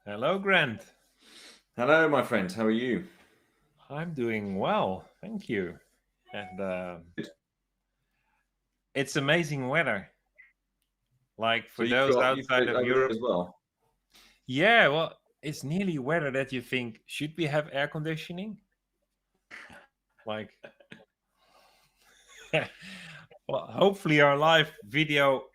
Hello, Grant. Hello, my friend. How are you? I'm doing well, thank you. And it's amazing weather. Like So for those you've outside got it of over there Europe, as well. yeah, well, it's nearly weather that you think, should we have air conditioning? Like, well, hopefully our live video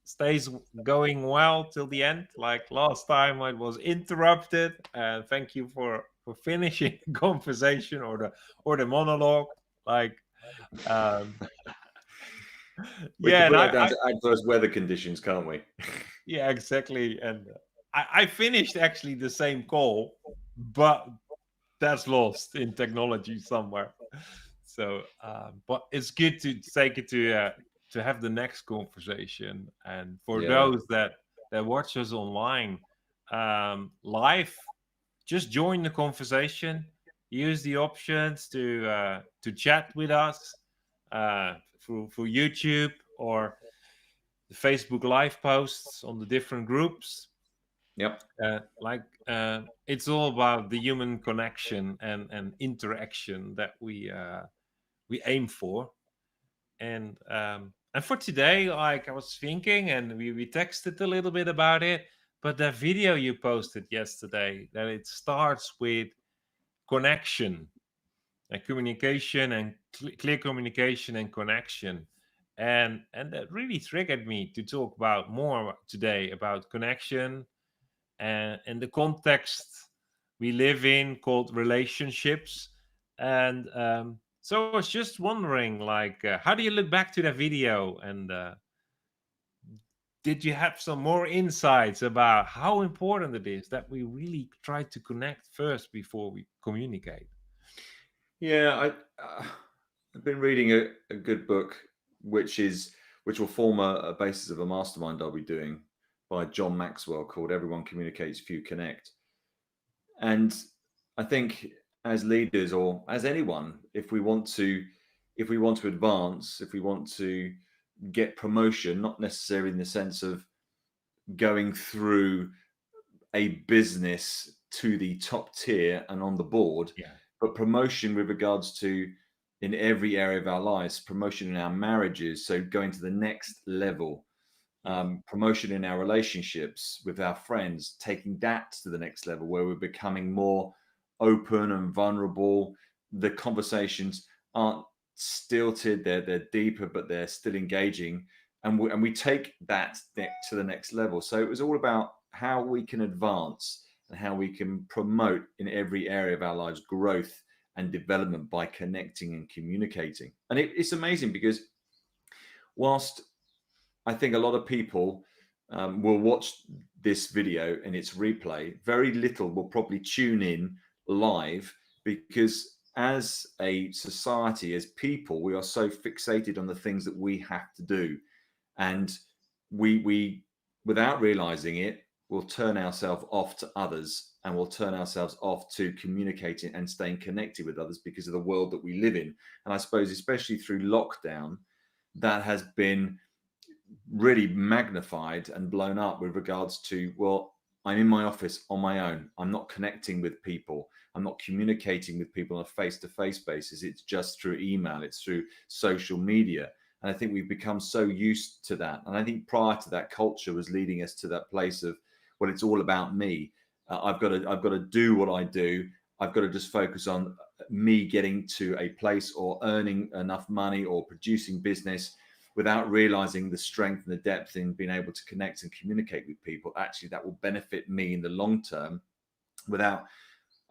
stays going well till the end. Like last time, I was interrupted. And thank you for finishing the conversation or the monologue. Like, um, We can yeah, and put that down to adverse weather conditions, can't we? yeah, exactly. And I finished actually the same call, but that's lost in technology somewhere. So, but it's good to take it to have the next conversation. And for Yeah. those that watch us online, live, just join the conversation. Use the options to chat with us through YouTube or the Facebook live posts on the different groups. Yep. It's all about the human connection and interaction that we aim for. And for today, like I was thinking, and we texted a little bit about it. But that video you posted yesterday, that it starts with connection and communication and clear communication and connection, and that really triggered me to talk about more today about connection and the context we live in called relationships. And so I was just wondering, like, how do you look back to that video, and did you have some more insights about how important it is that we really try to connect first before we communicate? Yeah. I've been reading a good book, which is which will form a basis of a mastermind I'll be doing by John Maxwell called "Everyone Communicates, Few Connect." And I think as leaders or as anyone, if we want to advance, if we want to get promotion, not necessarily in the sense of going through a business to the top tier and on the board, Yeah. but promotion with regards to in every area of our lives, promotion in our marriages, so going to the next level, Yes. promotion in our relationships with our friends, taking that to the next level where we're becoming more open and vulnerable. The conversations aren't stilted; they're deeper, but they're still engaging, and we take that to the next level. So it was all about how we can advance and how we can promote in every area of our lives growth and development by connecting and communicating. And it's amazing because whilst I think a lot of people will watch this video in its replay. Very little will probably tune in live because, as a society, as people, we are so fixated on the things that we have to do, and we without realizing it, will turn ourselves off to others, and will turn ourselves off to communicating and staying connected with others because of the world that we live in. And I suppose, especially through lockdown, that has been really magnified and blown up with regards to, well, I'm in my office on my own. I'm not connecting with people. I'm not communicating with people on a face-to-face basis. It's just through email. It's through social media. And I think we've become so used to that. And I think prior to that, culture was leading us to that place of, well, it's all about me. I've got to do what I do. I've got to just focus on me getting to a place or earning enough money or producing business without realizing the strength and the depth in being able to connect and communicate with people. Actually, that will benefit me in the long term without,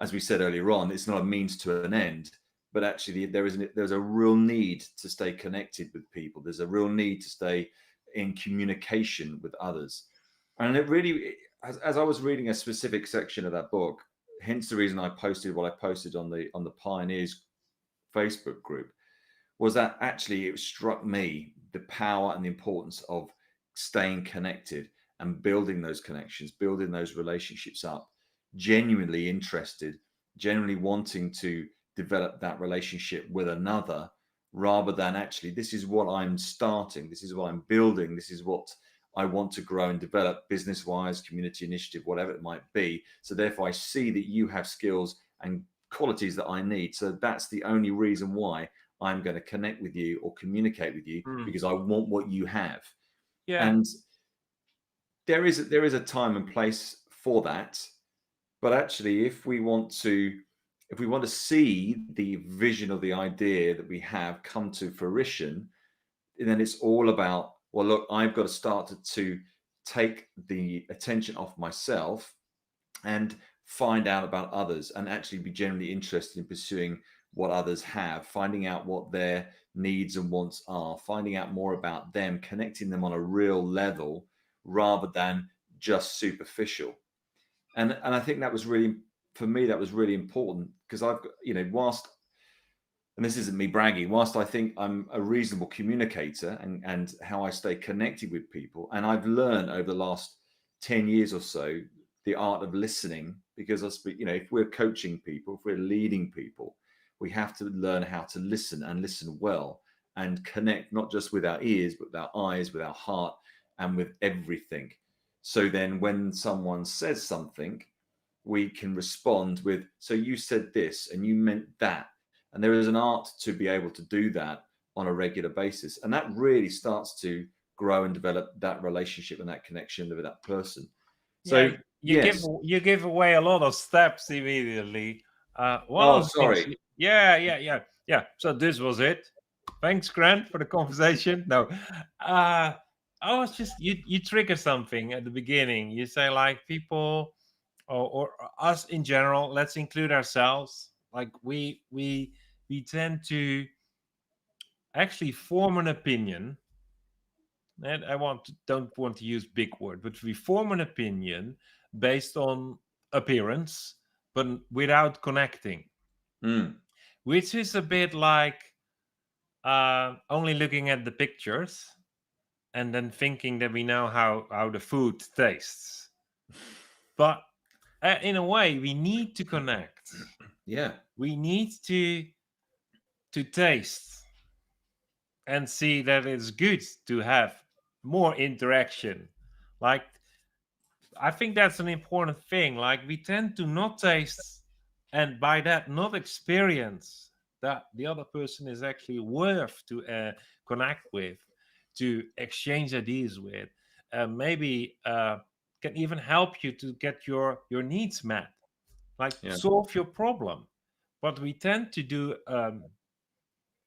as we said earlier on, it's not a means to an end, but actually there's a real need to stay connected with people. There's a real need to stay in communication with others. And it really, as I was reading a specific section of that book, hence the reason I posted what I posted on the Pioneers Facebook group, was that actually it struck me the power and the importance of staying connected and building those connections, building those relationships up, genuinely interested, genuinely wanting to develop that relationship with another, rather than actually, this is what I'm starting, this is what I'm building, this is what I want to grow and develop business wise, community initiative, whatever it might be. So therefore I see that you have skills and qualities that I need. So that's the only reason why I'm going to connect with you or communicate with you, because I want what you have. Yeah. And there is a time and place for that. But actually, if we want to see the vision of the idea that we have come to fruition, then it's all about, well, look, I've got to start to take the attention off myself and find out about others, and actually be genuinely interested in pursuing what others have, finding out what their needs and wants are, finding out more about them, connecting them on a real level rather than just superficial. And I think that was really, for me, that was really important, because I've got, whilst, and this isn't me bragging, whilst I think I'm a reasonable communicator and how I stay connected with people, and I've learned over the last 10 years or so the art of listening, because if we're coaching people, if we're leading people, we have to learn how to listen, and listen well, and connect not just with our ears, but with our eyes, with our heart, and with everything. So then when someone says something, we can respond with, so you said this and you meant that. And there is an art to be able to do that on a regular basis. And that really starts to grow and develop that relationship and that connection with that person. So, Yeah, yes. you give away a lot of steps immediately. One Oh, of the things, sorry. yeah. So this was it. Thanks, Grant, for the conversation. No, I was just you trigger something at the beginning. You say like people or us in general. Let's include ourselves. Like we tend to actually form an opinion, and don't want to use big word, but we form an opinion based on appearance, but without connecting, which is a bit like only looking at the pictures and then thinking that we know how the food tastes. But in a way, we need to connect. Yeah. We need to taste and see that it's good to have more interaction. Like, I think that's an important thing. Like, we tend to not taste, and by that, not experience that the other person is actually worth to connect with, to exchange ideas with, maybe can even help you to get your needs met, like Yeah. solve your problem. But we tend to do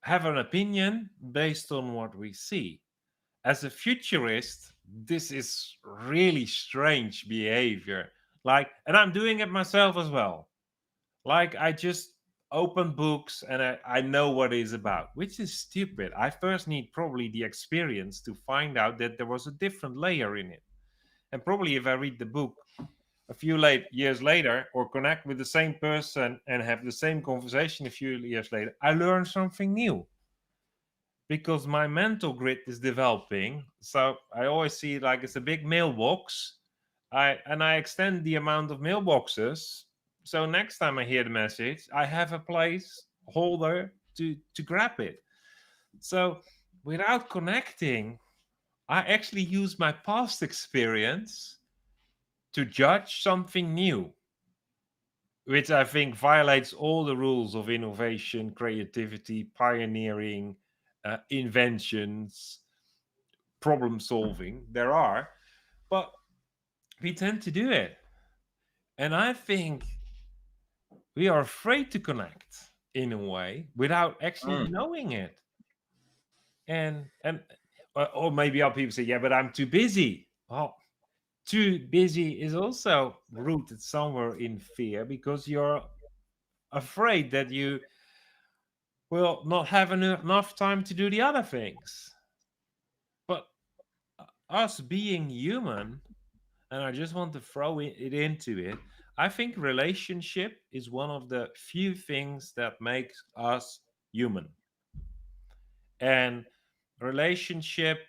have an opinion based on what we see. As a futurist, this is really strange behavior. Like, and I'm doing it myself as well. Like, I just open books and I know what it is about, which is stupid. I first need probably the experience to find out that there was a different layer in it. And probably if I read the book a few years later, or connect with the same person and have the same conversation a few years later, I learn something new, because my mental grid is developing. So I always see it like it's a big mailbox. I extend the amount of mailboxes. So next time I hear the message, I have a place holder to grab it. So without connecting, I actually use my past experience to judge something new, which I think violates all the rules of innovation, creativity, pioneering, inventions, problem solving. There are, but we tend to do it. And I think we are afraid to connect in a way without actually knowing it. And or maybe other people say, yeah, but I'm too busy. Well, too busy is also rooted somewhere in fear, because you're afraid that you will not have enough time to do the other things. But us being human, and I just want to throw it into it, I think relationship is one of the few things that makes us human. And relationship,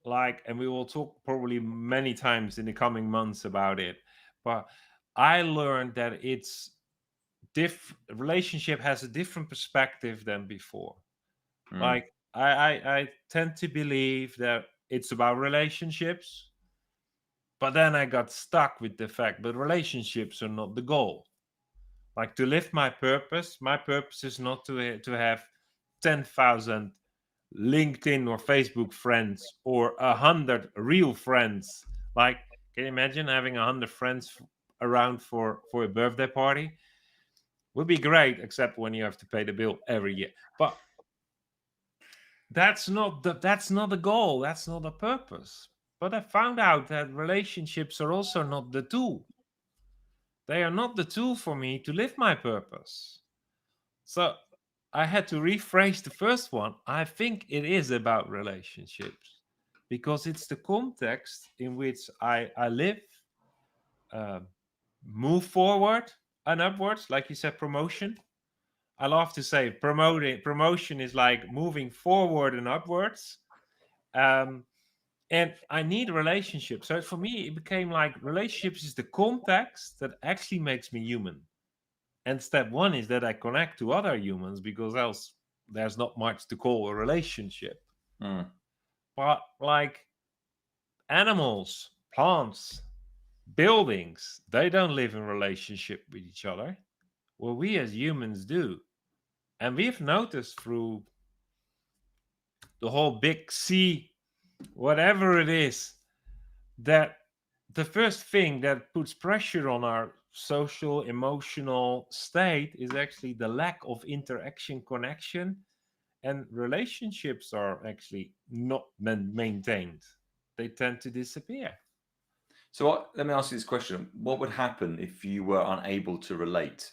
like, and we will talk probably many times in the coming months about it, but I learned that it's relationship has a different perspective than before. Like, I tend to believe that it's about relationships. But then I got stuck with the fact that relationships are not the goal. Like, to live my purpose is not to have 10,000 LinkedIn or Facebook friends or 100 real friends. Like, can you imagine having 100 friends around for a birthday party? Would be great, except when you have to pay the bill every year. But that's not the goal. That's not the purpose. But I found out that relationships are also not the tool. They are not the tool for me to live my purpose. So I had to rephrase the first one. I think it is about relationships because it's the context in which I live, uh, move forward and upwards. Like you said, promotion. I love to say promotion is like moving forward and upwards. And I need relationships. So for me, it became like relationships is the context that actually makes me human. And step one is that I connect to other humans, because else there's not much to call a relationship. Mm. But like animals, plants, buildings, they don't live in relationship with each other. Well, we as humans do. And we've noticed through the whole big C, whatever it is, that the first thing that puts pressure on our social emotional state is actually the lack of interaction, connection, and relationships are actually not maintained. They tend to disappear. So let me ask you this question: what would happen if you were unable to relate?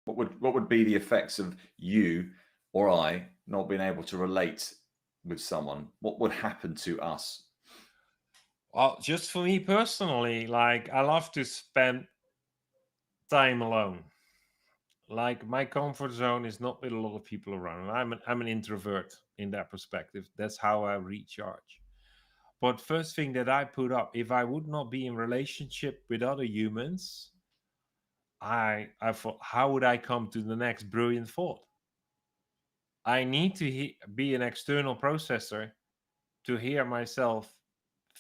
What would be the effects of you or I not being able to relate with someone? What would happen to us? Well, just for me personally, like, I love to spend time alone. Like, my comfort zone is not with a lot of people around. I'm an introvert in that perspective. That's how I recharge. But first thing that I put up, if I would not be in relationship with other humans, I thought, how would I come to the next brilliant thought? I need to be an external processor to hear myself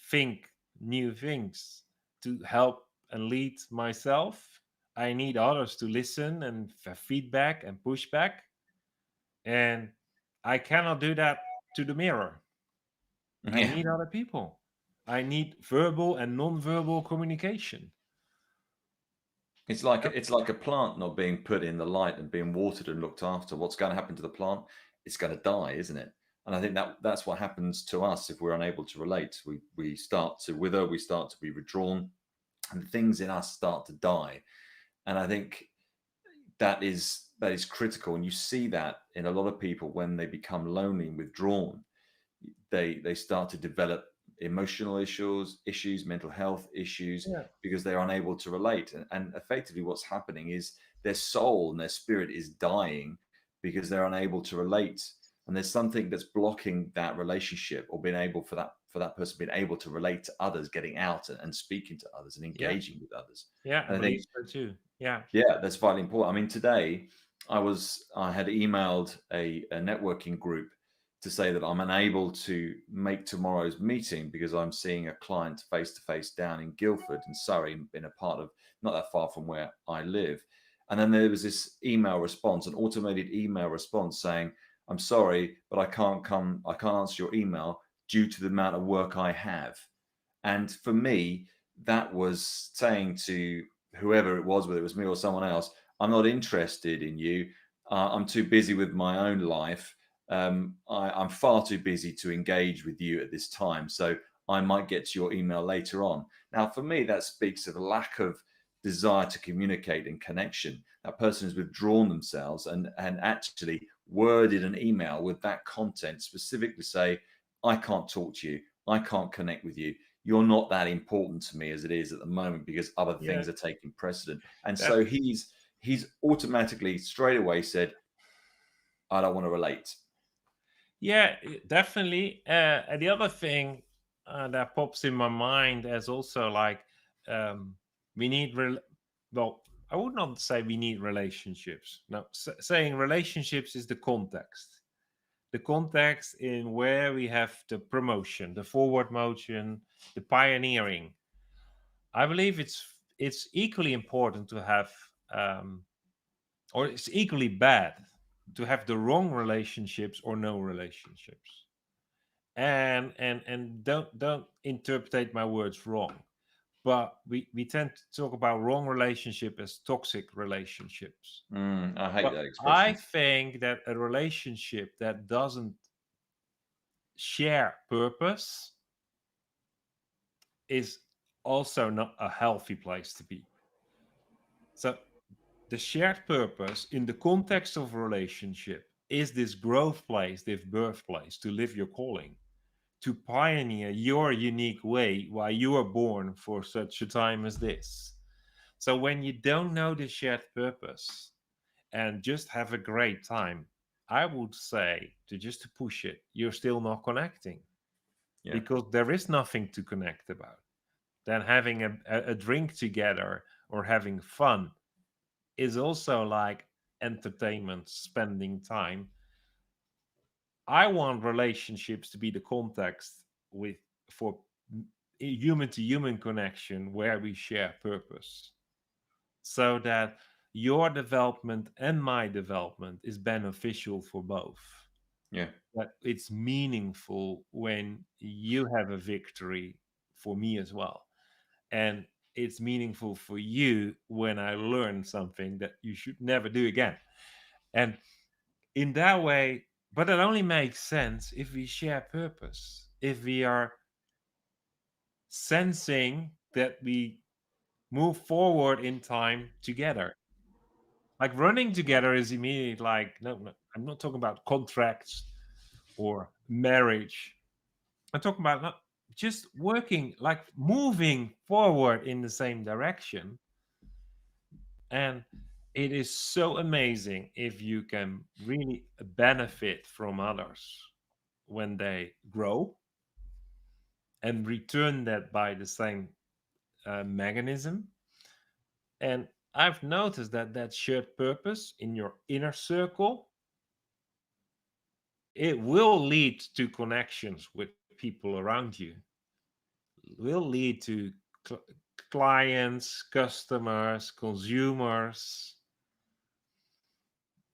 think new things, to help and lead myself. I need others to listen and feedback and pushback. And I cannot do that to the mirror. I Yeah. need other people. I need verbal and non-verbal communication. It's like a plant not being put in the light and being watered and looked after. What's going to happen to the plant? It's going to die, isn't it? And I think that's what happens to us if we're unable to relate. We start to wither, we start to be withdrawn, and things in us start to die. And I think that is critical. And you see that in a lot of people when they become lonely and withdrawn, they start to develop emotional issues, mental health issues, Yeah. because they're unable to relate. And effectively what's happening is their soul and their spirit is dying because they're unable to relate. And there's something that's blocking that relationship, or being able for that person being able to relate to others, getting out and speaking to others and Yeah. engaging with others. Yeah. I And I believe think, so too. Yeah. yeah, that's vitally important. I mean, today I had emailed a networking group to say that I'm unable to make tomorrow's meeting because I'm seeing a client face to face down in Guildford in Surrey, in a part of not that far from where I live. And then there was this email response, an automated email response saying, "I'm sorry, but I can't answer your email due to the amount of work I have." And for me, that was saying to whoever it was, whether it was me or someone else, I'm not interested in you. I'm too busy with my own life. I'm far too busy to engage with you at this time. So I might get to your email later on. Now, for me, that speaks of a lack of desire to communicate and connection. That person has withdrawn themselves and actually worded an email with that content, specifically say, I can't talk to you. I can't connect with you. You're not that important to me as it is at the moment because other Yeah. things are taking precedent. And That, so he's automatically straight away said, I don't want to relate. yeah, definitely. And the other thing that pops in my mind as also like, um, we need well, I would not say we need relationships. No, saying relationships is the context. the context in where we have the promotion, the forward motion, the pioneering. I believe it's equally important to have, or it's equally bad to have the wrong relationships or no relationships. And don't interpret my words wrong, but we tend to talk about wrong relationship as toxic relationships. I hate But that I expression. think that a relationship that doesn't share purpose is also not a healthy place to be. So the shared purpose in the context of a relationship is this growth place, this birthplace to live your calling, to pioneer your unique way why you were born for such a time as this. So when you don't know the shared purpose and just have a great time, I would say to just to push it, you're still not connecting Yeah. because there is nothing to connect about. Then having a drink together or having fun is also like entertainment, spending time. I want relationships to be the context with for human to human connection where we share purpose so that your development and my development is beneficial for both. Yeah. That it's meaningful when you have a victory for me as well. And it's meaningful for you when I learn something that you should never do again. And in that way, but it only makes sense if we share purpose, if we are sensing that we move forward in time together. Like running together is immediately like, no, no, I'm not talking about contracts or marriage. I'm talking about not just working, like moving forward in the same direction. And it is so amazing if you can really benefit from others when they grow and return that by the same mechanism. And I've noticed that that shared purpose in your inner circle, it will lead to connections with people around you, will lead to cl- clients, customers, consumers,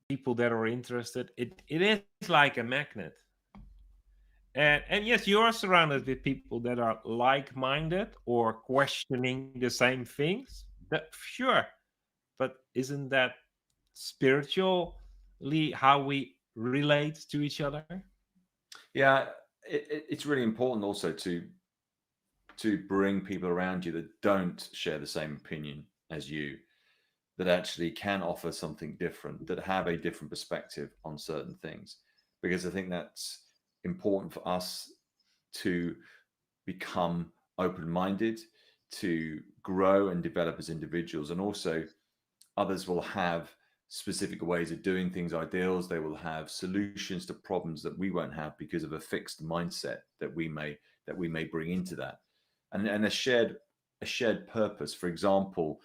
people that are interested. It is like a magnet. And yes, you're surrounded with people that are like-minded or questioning the same things. That sure, but isn't that spiritually how we relate to each other? Yeah. It's really important also to bring people around you that don't share the same opinion as you, that actually can offer something different, that have a different perspective on certain things. Because I think that's important for us to become open minded, to grow and develop as individuals. And also, others will have specific ways of doing things, ideals. They will have solutions to problems that we won't have because of a fixed mindset that we may bring into that. And a shared purpose. For example,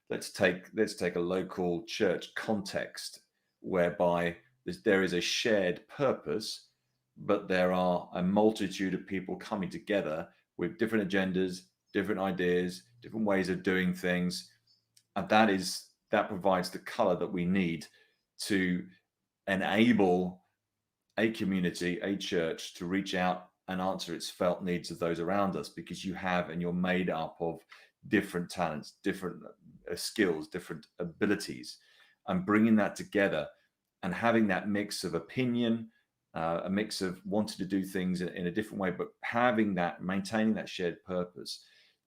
let's take a local church context whereby there is a shared purpose, but there are a multitude of people coming together with different agendas, different ideas, different ways of doing things, and that provides the color that we need to enable a community, a church, to reach out and answer its felt needs of those around us, because you're made up of different talents, different skills, different abilities, and bringing that together and having that mix of opinion, a mix of wanting to do things in a different way, but maintaining that shared purpose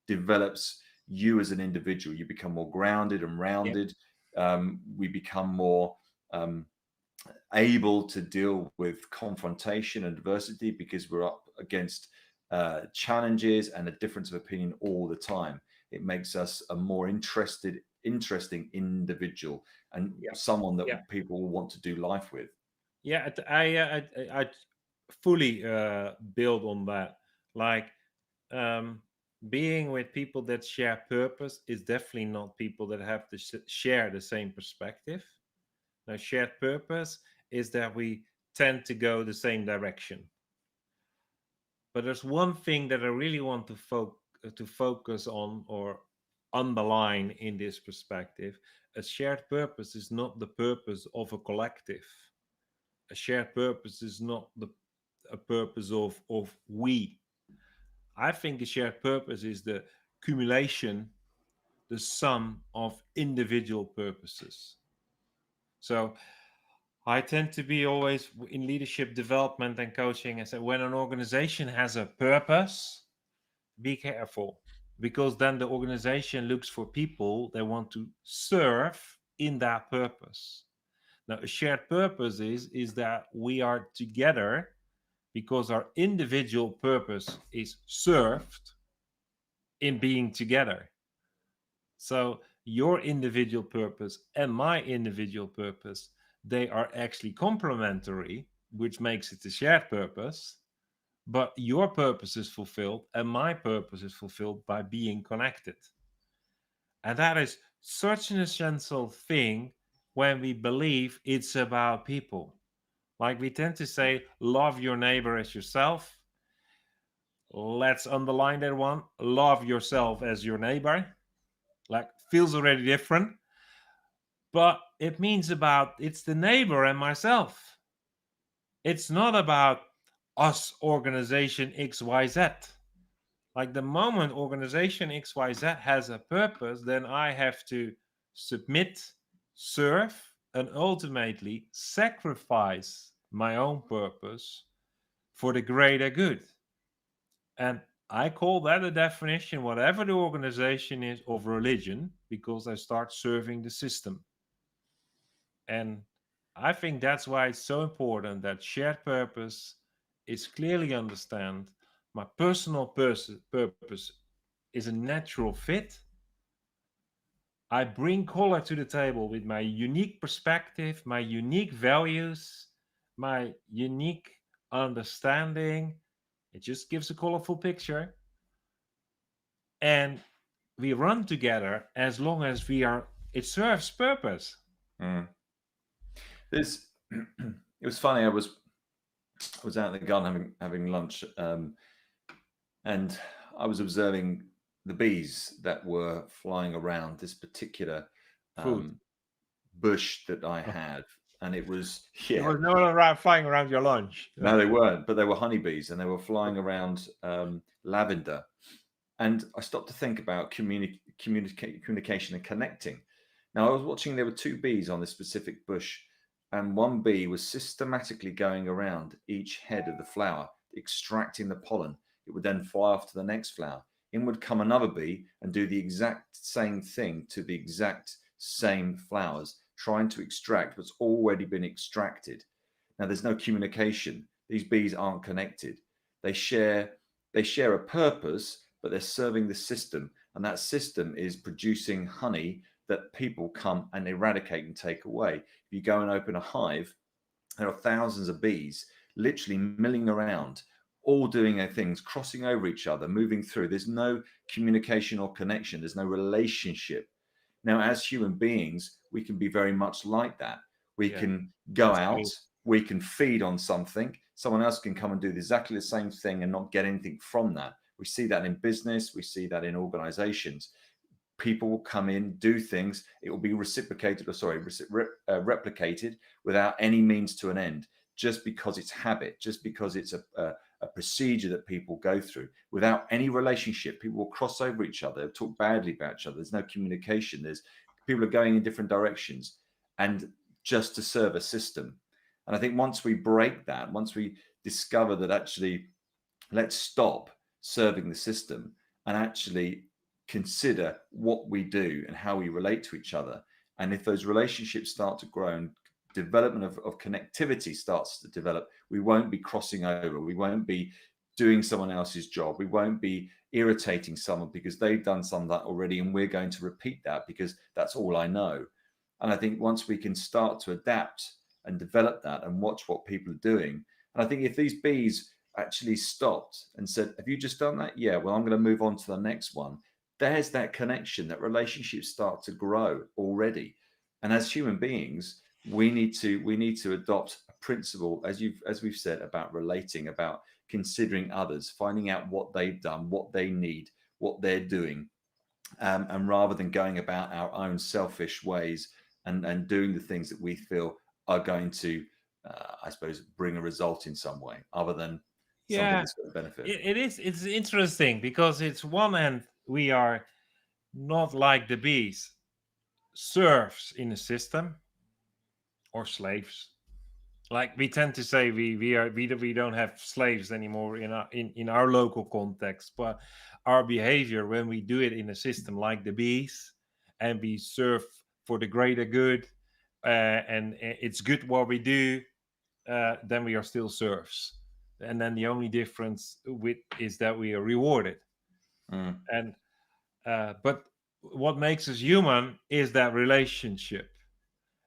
develops you as an individual. You become more grounded and Yep. rounded. We become more um, able to deal with confrontation and adversity because we're up against challenges and a difference of opinion all the time. It makes us a more interesting individual and Yeah. someone Yeah. that people will want to do life with. Yeah. I fully build on that. Like, um, being with people that share purpose is definitely not people that have to share the same perspective. Now, shared purpose is that we tend to go the same direction. But there's one thing that I really want to focus on or underline in this perspective. A shared purpose is not the purpose of a collective. A shared purpose is not a purpose of we. I think a shared purpose is the accumulation, the sum of individual purposes. So I tend to be always in leadership development and coaching. I say when an organization has a purpose, be careful, because then the organization looks for people they want to serve in that purpose. Now, a shared purpose is that we are together because our individual purpose is served in being together. So your individual purpose and my individual purpose, they are actually complementary, which makes it a shared purpose. But your purpose is fulfilled and my purpose is fulfilled by being connected. And that is such an essential thing when we believe it's about people. Like we tend to say, love your neighbor as yourself. Let's underline that one. Love yourself as your neighbor. Like, feels already different. But it means it's the neighbor and myself. It's not about us, organization XYZ. Like the moment organization XYZ has a purpose, then I have to submit, serve, and ultimately sacrifice my own purpose for the greater good. And I call that a definition, whatever the organization is, of religion, because I start serving the system. And I think that's why it's so important that shared purpose is clearly understand. My personal purpose is a natural fit. I bring color to the table with my unique perspective, my unique values, my unique understanding. It just gives a colorful picture. And we run together as long as it serves purpose. It was funny. I was out in the garden having lunch, and I was observing the bees that were flying around this particular bush that I had, and it was There was no one flying around your lunch. No, they weren't, but they were honeybees, and they were flying around lavender. And I stopped to think about communication and connecting. Now, I was watching, there were two bees on this specific bush, and one bee was systematically going around each head of the flower, extracting the pollen. It would then fly off to the next flower. In would come another bee and do the exact same thing to the exact same flowers, trying to extract what's already been extracted. Now, there's no communication. These bees aren't connected. They share a purpose, but they're serving the system, and that system is producing honey that people come and eradicate and take away. If you go and open a hive, there are thousands of bees literally milling around, all doing their things, crossing over each other, moving through. There's no communication or connection. There's no relationship. Now, as human beings, we can be very much like that. We can go out, we can feed on something. Someone else can come and do exactly the same thing and not get anything from that. We see that in business. We see that in organizations. People will come in, do things. It will be replicated without any means to an end, just because it's habit, just because it's a procedure that people go through without any relationship. People will cross over each other, talk badly about each other. There's no communication. People are going in different directions, and just to serve a system. And I think once we break that, once we discover that actually, let's stop serving the system and actually consider what we do and how we relate to each other. And if those relationships start to grow and development of connectivity starts to develop, we won't be crossing over. We won't be doing someone else's job. We won't be irritating someone because they've done some of that already, and we're going to repeat that because that's all I know. And I think once we can start to adapt and develop that and watch what people are doing, and I think if these bees actually stopped and said, have you just done that? Yeah, well, I'm going to move on to the next one. There's that connection, that relationships start to grow already. And as human beings, we need to adopt a principle, as we've said, about relating, about considering others, finding out what they've done, what they need, what they're doing, and rather than going about our own selfish ways and doing the things that we feel are going to, I suppose, bring a result in some way, other than something Yeah, that's going to benefit. it is. It's interesting because it's one end we are not like the bees, serfs in a system or slaves. Like we tend to say, we don't have slaves anymore in our local context, but our behavior when we do it in a system like the bees, and we serve for the greater good, and it's good what we do, then we are still serfs, and then the only difference is that we are rewarded. Mm. And but what makes us human is that relationship,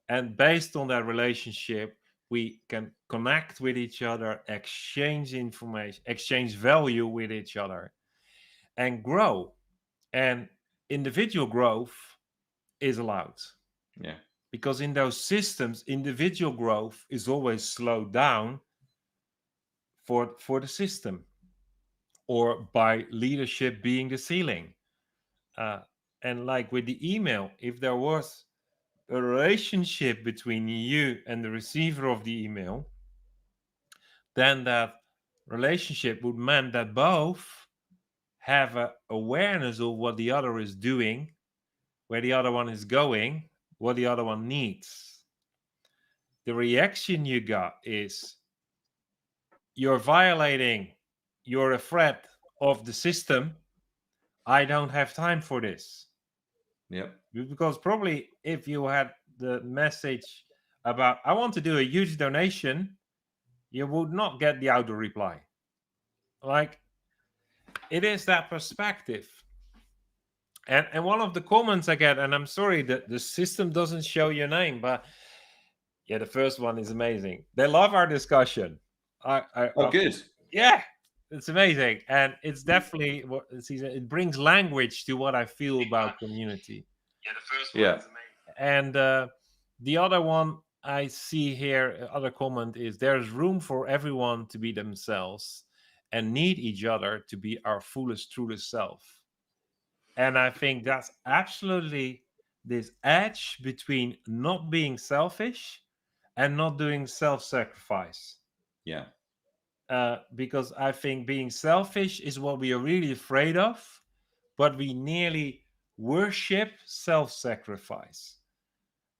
and based on that relationship we can connect with each other, exchange information, exchange value with each other, and grow. And individual growth is allowed, Yeah. because in those systems individual growth is always slowed down for the system, or by leadership being the ceiling. uh, and like with the email, if there was a relationship between you and the receiver of the email, then that relationship would mean that both have a awareness of what the other is doing, where the other one is going, what the other one needs. The reaction you got is, you're violating, you're a threat of the system, I don't have time for this. Yep. Because probably if you had the message about, I want to do a huge donation, you would not get the auto reply. Like, it is that perspective. And one of the comments I get, and I'm sorry that the system doesn't show your name, but yeah, the first one is amazing. They love our discussion. Oh, good. Yeah, it's amazing, and it's definitely what it brings language to what I feel about community. Yeah, the first one is amazing. And the other one I see here, other comment is, there's room for everyone to be themselves and need each other to be our fullest, truest self. And I think that's absolutely this edge between not being selfish and not doing self-sacrifice. Yeah. Because I think being selfish is what we are really afraid of, but we nearly worship self-sacrifice.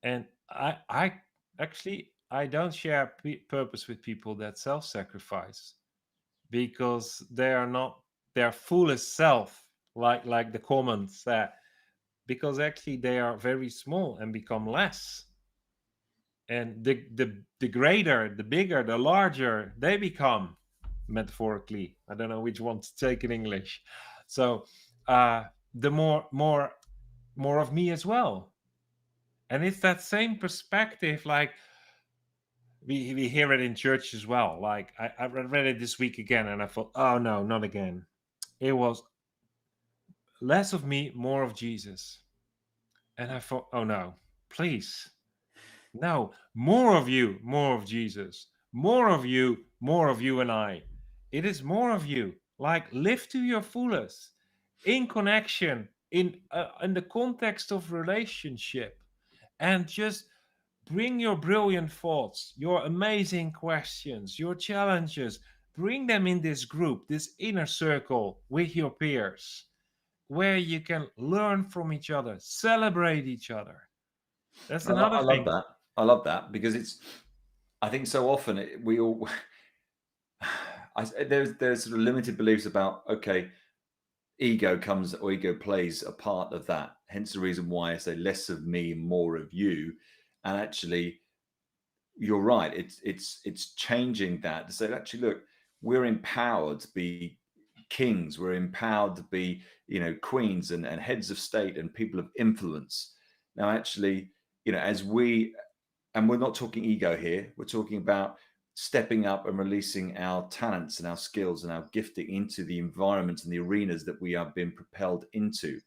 And I actually I don't share purpose with people that self-sacrifice, because they are not their fullest self, like the comments that, because actually they are very small and become less. And the greater, the bigger, the larger they become, metaphorically. I don't know which one to take in English. So the more of me as well. And it's that same perspective, like we hear it in church as well. Like I read it this week again, and I thought, oh no, not again. It was less of me, more of Jesus. And I thought, oh no, please. No, more of you, more of Jesus. More of you and I. It is more of you. Like, live to your fullest, in connection, in the context of relationship, and just bring your brilliant thoughts, your amazing questions, your challenges. Bring them in this group, this inner circle with your peers, where you can learn from each other, celebrate each other. That's another I love thing. that. I love that because I think so often we all, there's sort of limited beliefs about, okay, ego comes or ego plays a part of that. Hence the reason why I say less of me, more of you. And actually, you're right. It's changing that to say, actually, look, we're empowered to be kings. We're empowered to be, queens and heads of state and people of influence. Now, actually, as and we're not talking ego here. We're talking about stepping up and releasing our talents and our skills and our gifting into the environments and the arenas that we are being propelled into.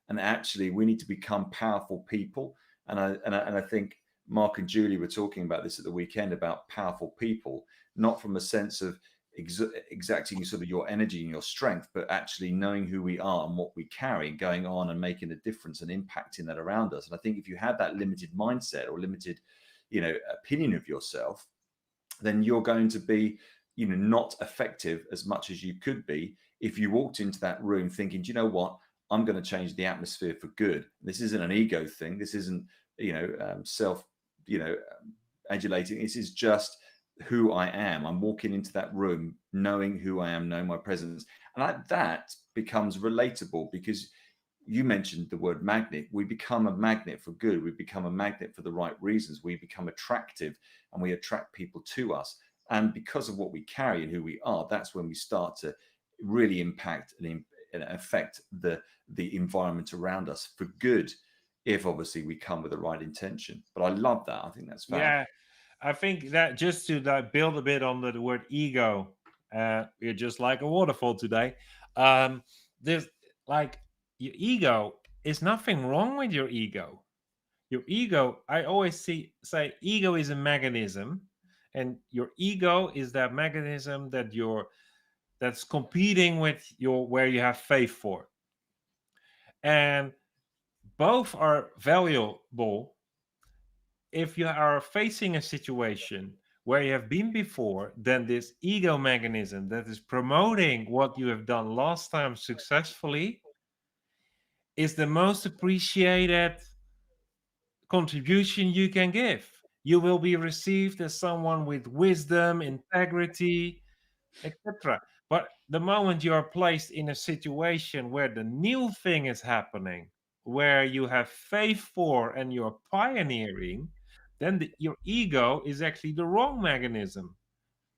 And actually, we need to become powerful people. And I think Mark and Julie were talking about this at the weekend about powerful people, not from a sense of exacting sort of your energy and your strength, but actually knowing who we are and what we carry, going on and making a difference and impacting that around us. And I think if you have that limited mindset or limited, opinion of yourself, then you're going to be, not effective as much as you could be if you walked into that room thinking, do you know what? I'm going to change the atmosphere for good. This isn't an ego thing. This isn't, self, adulating. This is just who I am. I'm walking into that room knowing who I am, knowing my presence. And that becomes relatable because you mentioned the word magnet. We become a magnet for good. We become a magnet for the right reasons. We become attractive and we attract people to us. And because of what we carry and who we are, that's when we start to really impact and affect the environment around us for good, if obviously we come with the right intention. But I love that. I think that's fab. Yeah, I think that just to build a bit on the word ego, we're just like a waterfall today. There's like your ego is nothing wrong with your ego. Your ego, I always say ego is a mechanism, and your ego is that mechanism that's competing with your where you have faith for. And both are valuable. If you are facing a situation where you have been before, then this ego mechanism that is promoting what you have done last time successfully is the most appreciated contribution you can give. You will be received as someone with wisdom, integrity, etc. But the moment you are placed in a situation where the new thing is happening, where you have faith for and you're pioneering, then your ego is actually the wrong mechanism.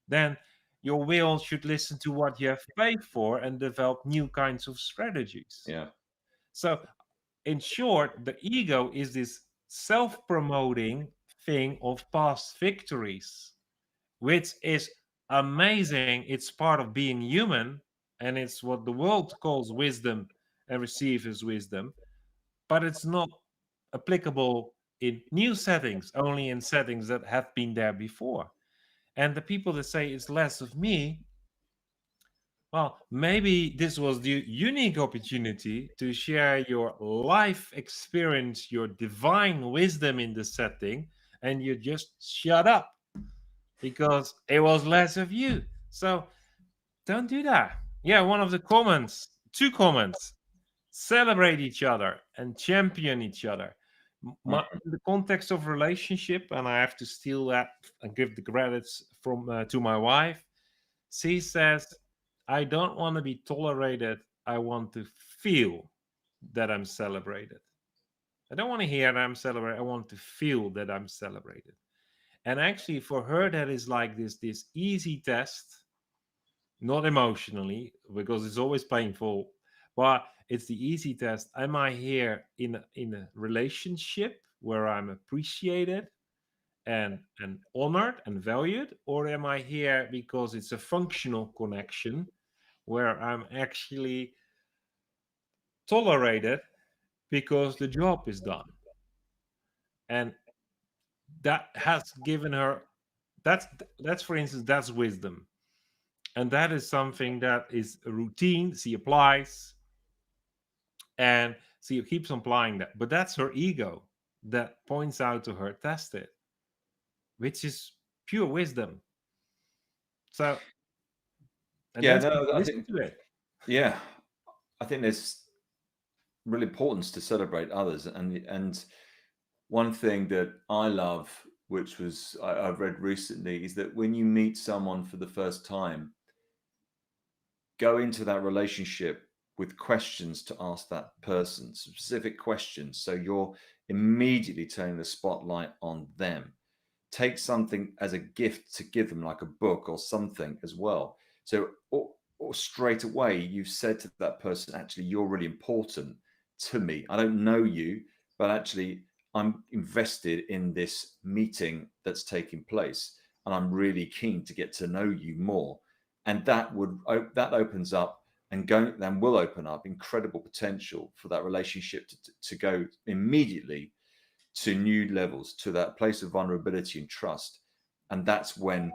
Then your will should listen to what you have faith for and develop new kinds of strategies. Yeah. So, in short, the ego is this self promoting thing of past victories, which is amazing. It's part of being human, and it's what the world calls wisdom and receives as wisdom, but it's not applicable in new settings, only in settings that have been there before. And the people that say it's less of me, well, maybe this was the unique opportunity to share your life experience, your divine wisdom in the setting, and you just shut up because it was less of you. So don't do that. Yeah, one of the comments, two comments, celebrate each other and champion each other. In the context of relationship, and I have to steal that and give the credits from to my wife. She says, I don't want to be tolerated. I want to feel that I'm celebrated. I don't want to hear that I'm celebrated. I want to feel that I'm celebrated. And actually, for her, that is like this easy test, not emotionally, because it's always painful, but it's the easy test. Am I here in a relationship where I'm appreciated and honored and valued, or am I here because it's a functional connection where I'm actually tolerated because the job is done? And that has given her that's for instance, that's wisdom. And that is something that is a routine she applies, and she keeps applying that. But that's her ego that points out to her, test it, which is pure wisdom. So, and Yeah, then no, I listen think, to it. yeah, I think there's real importance to celebrate others. And one thing that I love, which I've read recently, is that when you meet someone for the first time, go into that relationship with questions to ask that person, specific questions. So you're immediately turning the spotlight on them. Take something as a gift to give them, like a book or something as well. So, or straight away, you've said to that person, actually, you're really important to me. I don't know you, but actually, I'm invested in this meeting that's taking place, and I'm really keen to get to know you more. And that opens up and will open up incredible potential for that relationship to go immediately to new levels, to that place of vulnerability and trust. And that's when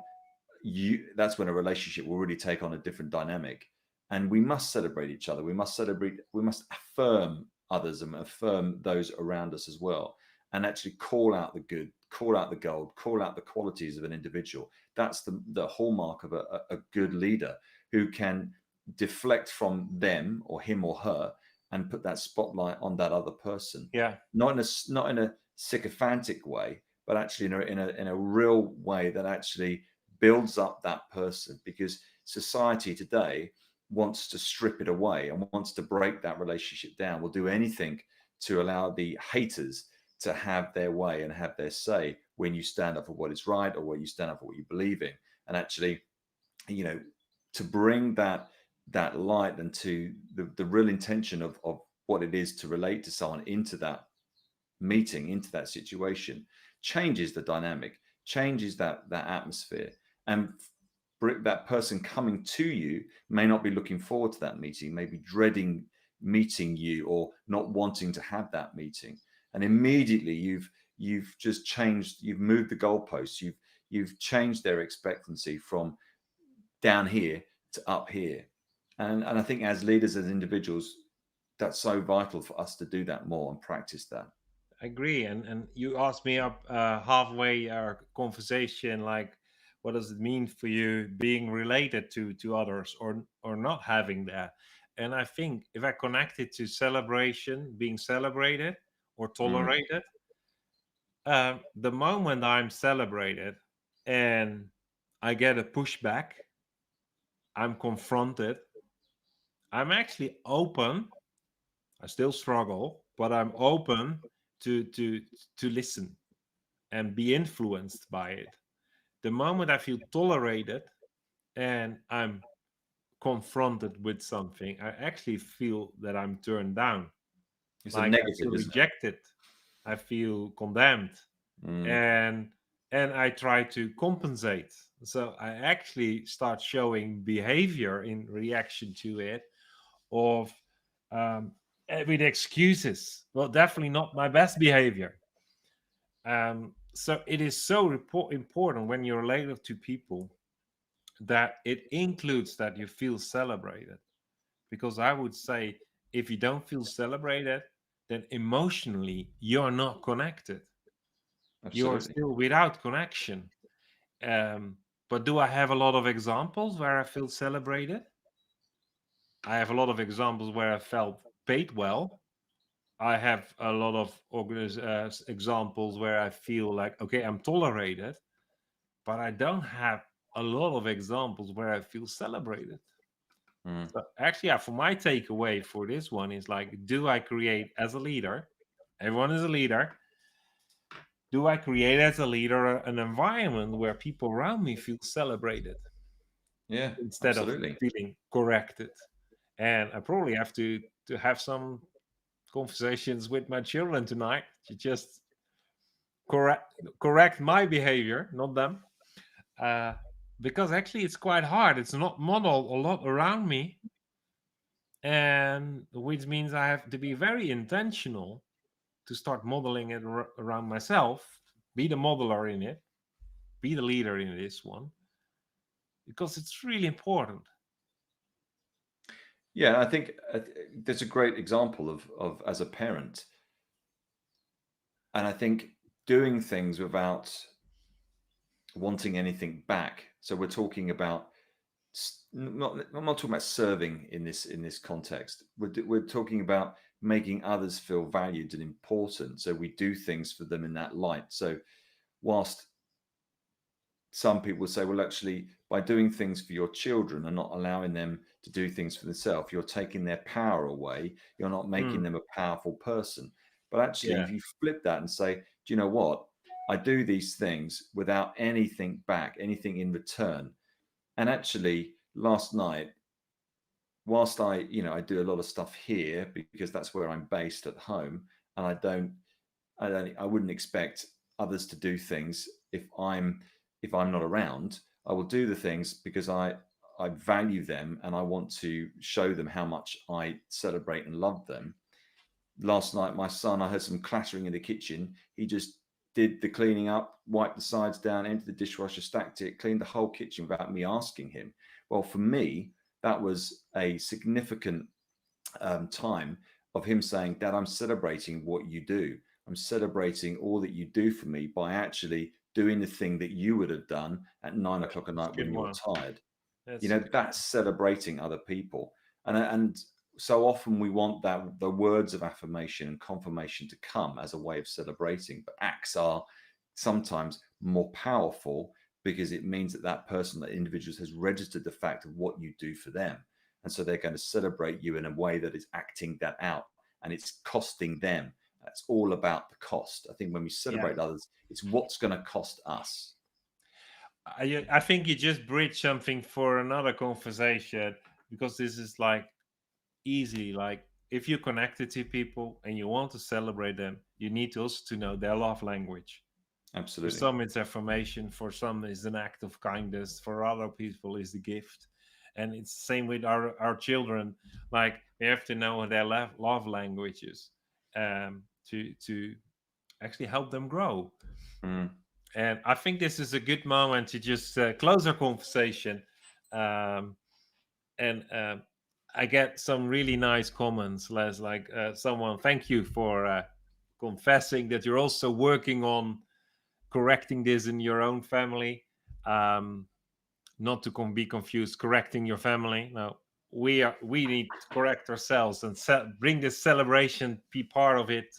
a relationship will really take on a different dynamic. And we must celebrate each other. We must affirm others and affirm those around us as well, and actually call out the good, call out the gold, call out the qualities of an individual. That's the hallmark of a good leader, who can deflect from them or him or her and put that spotlight on that other person. Yeah. Not in a sycophantic way, but actually in a real way that actually builds up that person, because society today wants to strip it away and wants to break that relationship down, will do anything to allow the haters to have their way and have their say when you stand up for what is right, or when you stand up for what you believe in. And actually, to bring that light and to the real intention of what it is to relate to someone into that meeting, into that situation, changes the dynamic, changes that atmosphere. And that person coming to you may not be looking forward to that meeting, may be dreading meeting you, or not wanting to have that meeting. And immediately you've just changed, you've moved the goalposts, you've changed their expectancy from down here to up here. And I think as leaders, as individuals, that's so vital for us to do that more and practice that. I agree. And you asked me up halfway our conversation, like, what does it mean for you being related to others, or not having that? And I think if I connect it to celebration, being celebrated or tolerated, the moment I'm celebrated and I get a pushback, I'm confronted, I'm actually open. I still struggle, but I'm open to listen and be influenced by it. The moment I feel tolerated and I'm confronted with something, I actually feel that I'm turned down. It's a Like, I negative, feel isn't rejected. I feel condemned. it? And I try to compensate. So I actually start showing behavior in reaction to it, of with excuses. Well, definitely not my best behavior. So it is so important when you're related to people that it includes that you feel celebrated. Because I would say, if you don't feel celebrated, then emotionally you're not connected. You're Absolutely. still without connection. But do I have a lot of examples where I feel celebrated? I have a lot of examples where I felt paid well. I have a lot of examples where I feel like, okay, I'm tolerated, but I don't have a lot of examples where I feel celebrated. So actually, yeah, for my takeaway for this one is like, do I create as a leader? Everyone is a leader. Do I create as a leader an environment where people around me feel celebrated Yeah, instead of absolutely. feeling corrected? And I probably have to have some conversations with my children tonight to just correct my behavior, not them. Because actually it's quite hard. It's not modeled a lot around me, and which means I have to be very intentional to start modeling it around myself, be the modeler in it, be the leader in this one, because it's really important. Yeah, I think there's a great example of as a parent, and I think doing things without wanting anything back. So we're talking about I'm not talking about serving in this context. We're talking about making others feel valued and important. So we do things for them in that light. So whilst some people say, well, actually, by doing things for your children and not allowing them to do things for themselves, you're taking their power away. You're not making them a powerful person. But actually, Yeah. if you flip that and say, do you know what? I do these things without anything back, anything in return. And actually, last night, whilst I do a lot of stuff here because that's where I'm based at home, and I wouldn't expect others to do things if I'm not around. I will do the things because I value them and I want to show them how much I celebrate and love them. last night, my son, I heard some clattering in the kitchen. He just did the cleaning up, wiped the sides down, emptied the dishwasher, stacked it, cleaned the whole kitchen without me asking him. Well, for me, that was a significant time of him saying, Dad, I'm celebrating what you do. I'm celebrating all that you do for me by actually doing the thing that you would have done at 9 o'clock at night Good when you're one. tired. That's You know, that's celebrating other people. And so often we want that the words of affirmation and confirmation to come as a way of celebrating, but acts are sometimes more powerful because it means that that person, that individual, has registered the fact of what you do for them. And so they're going to celebrate you in a way that is acting that out, and it's costing them. That's all about the cost. I think when we celebrate others, it's what's going to cost us. I think you just bridged something for another conversation, because this is like easy. Like, if you're connected to people and you want to celebrate them, you need to also to know their love language. For Absolutely. some, it's affirmation. For some, it's an act of kindness. For other people, is the gift. And it's the same with our children. Like, we have to know their love languages to actually help them grow. Mm. And I think this is a good moment to just close our conversation. Um, and I get some really nice comments, Les. Like someone, thank you for confessing that you're also working on correcting this in your own family. Not to be confused, correcting your family. No, we need to correct ourselves and bring this celebration, be part of it.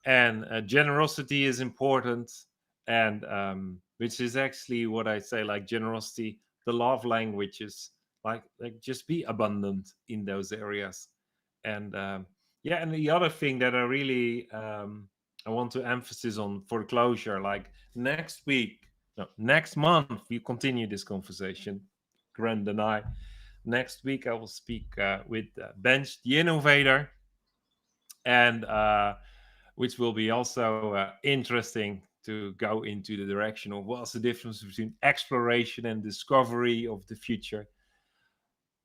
And generosity is important, and which is actually what I say, like generosity, the love languages, like just be abundant in those areas. And and the other thing that I really I want to emphasize on for closure, like next week, no, next month, we continue this conversation, Grant and I. Next week I will speak with Bench the Innovator, and which will be also interesting to go into the direction of what's the difference between exploration and discovery of the future.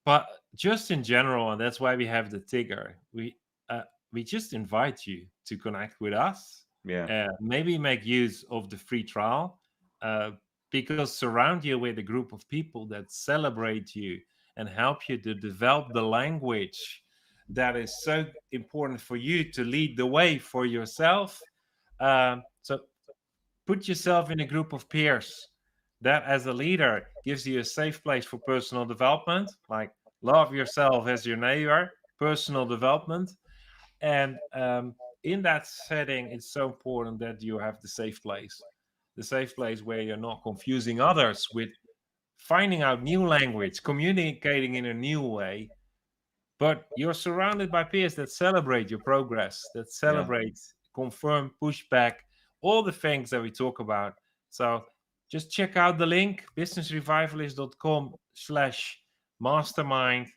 But just in general, and that's why we have the Tigger, we just invite you to connect with us. Yeah. Maybe make use of the free trial, uh, because surround you with a group of people that celebrate you and help you to develop the language that is so important for you to lead the way for yourself. So put yourself in a group of peers that, as a leader, gives you a safe place for personal development, like love yourself as your neighbor, personal development. And in that setting, it's so important that you have the safe place where you're not confusing others with finding out new language, communicating in a new way, but you're surrounded by peers that celebrate your progress, that Yeah. celebrate, confirm, pushback, all the things that we talk about. So just check out the link, businessrevivalist.com/mastermind.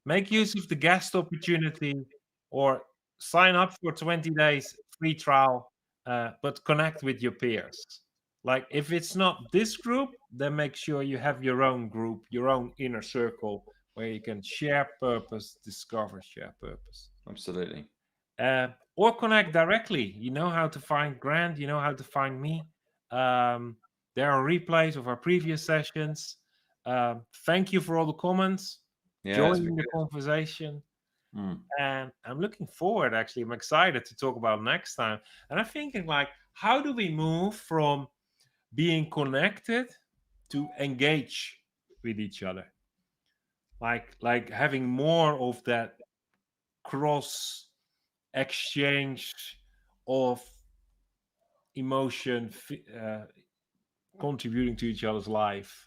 Make use of the guest opportunity, or sign up for 20 days free trial, but connect with your peers. Like, if it's not this group, then make sure you have your own group, your own inner circle, where you can share purpose, discover, share purpose. Absolutely. Or connect directly. You know how to find Grant, you know how to find me. There are replays of our previous sessions. Thank you for all the comments, Yeah. It's been joining the good. conversation. Mm. And I'm looking forward, actually. I'm excited to talk about next time. And I'm thinking, like, how do we move from being connected to engage with each other? Like having more of that cross exchange of emotion, contributing to each other's life.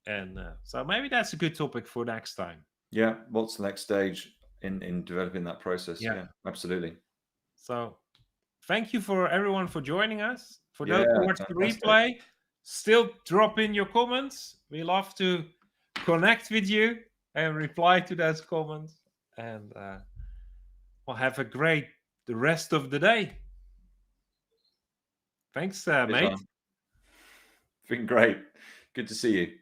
And so maybe that's a good topic for next time. Yeah. What's the next stage in developing that process? Yeah. Yeah. Absolutely. So thank you for everyone for joining us. For those Yeah. who watch the Fantastic. replay, still drop in your comments. We love to connect with you and reply to those comments. And we'll have a great the rest of the day. Thanks, Cheers, mate. man. Been great. Good to see you.